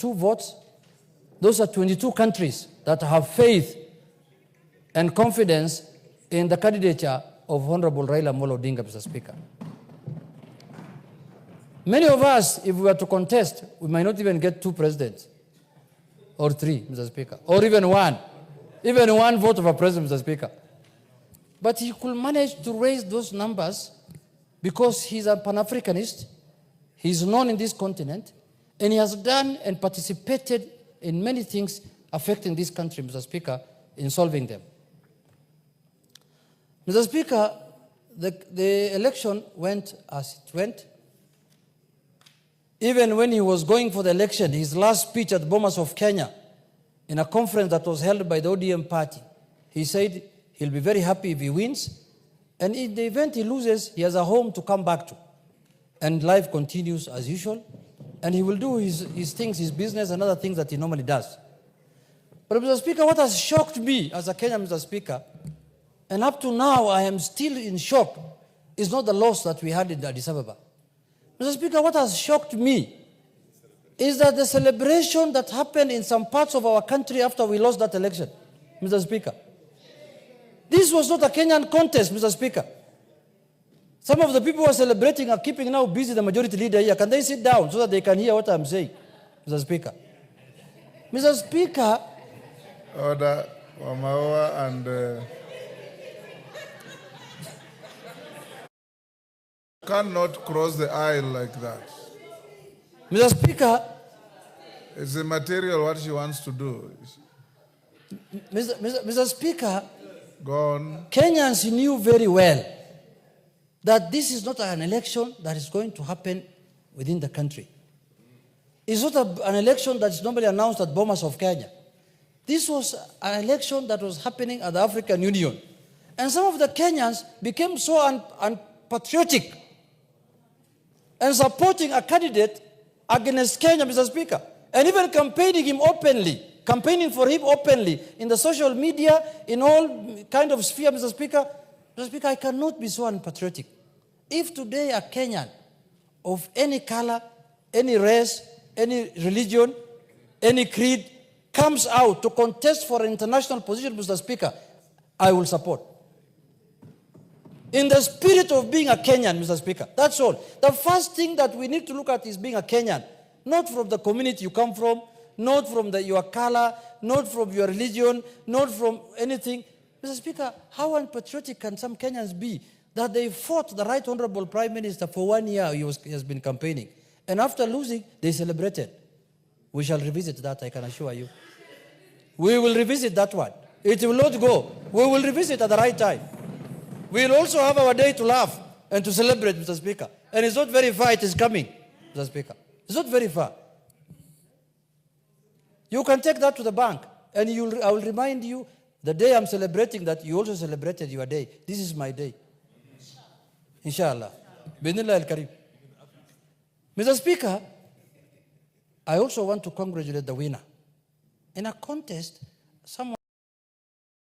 22 votes. Those are 22 countries that have faith and confidence in the candidature of Honorable Raila Odinga, Mr. Speaker. Many of us, if we were to contest, we might not even get 2 presidents or 3, Mr. Speaker, or even one vote of a president, Mr. Speaker. But he could manage to raise those numbers because he's a Pan-Africanist, he's known in this continent, and he has done and participated in many things affecting this country, Mr. Speaker, in solving them. Mr. Speaker, the election went as it went. Even when he was going for the election, his last speech at Bomas of Kenya, in a conference that was held by the ODM party, he said he'll be very happy if he wins, and in the event he loses, he has a home to come back to. And life continues as usual, and he will do his things, his business, and other things that he normally does. But Mr. Speaker, what has shocked me as a Kenyan, Mr. Speaker, and up to now I am still in shock, is not the loss that we had in Addis Ababa. Mr. Speaker, what has shocked me is that the celebration that happened in some parts of our country after we lost that election, Mr. Speaker. This was not a Kenyan contest, Mr. Speaker. Some of the people who are celebrating are keeping now busy the majority leader here. Can they sit down so that they can hear what I'm saying, Mr. Speaker? Mr. Speaker. Order, Wamawa and... cannot cross the aisle like that. Mr. Speaker. It's the material what she wants to do. Mr. Speaker. Go on. Kenyans knew very well that this is not an election that is going to happen within the country. It's not an election that is normally announced at Bomas of Kenya. This was an election that was happening at the African Union. And some of the Kenyans became so unpatriotic and supporting a candidate against Kenya, Mr. Speaker, and even campaigning for him openly in the social media, in all kind of sphere, Mr. Speaker. Mr. Speaker, I cannot be so unpatriotic. If today a Kenyan of any color, any race, any religion, any creed comes out to contest for an international position, Mr. Speaker, I will support. In the spirit of being a Kenyan, Mr. Speaker. That's all. The first thing that we need to look at is being a Kenyan. Not from the community you come from, not from your color, not from your religion, not from anything. Mr. Speaker, how unpatriotic can some Kenyans be that they fought the Right Honorable Prime Minister for 1 year he has been campaigning. And after losing, they celebrated. We shall revisit that, I can assure you. We will revisit that one. It will not go. We will revisit at the right time. We will also have our day to laugh and to celebrate, Mr. Speaker. And it's not very far, it is coming, Mr. Speaker. It's not very far. You can take that to the bank, and I will remind you the day I'm celebrating that you also celebrated your day. This is my day. Inshallah. Binillah al-Karim. Mr. Speaker, I also want to congratulate the winner. In a contest, someone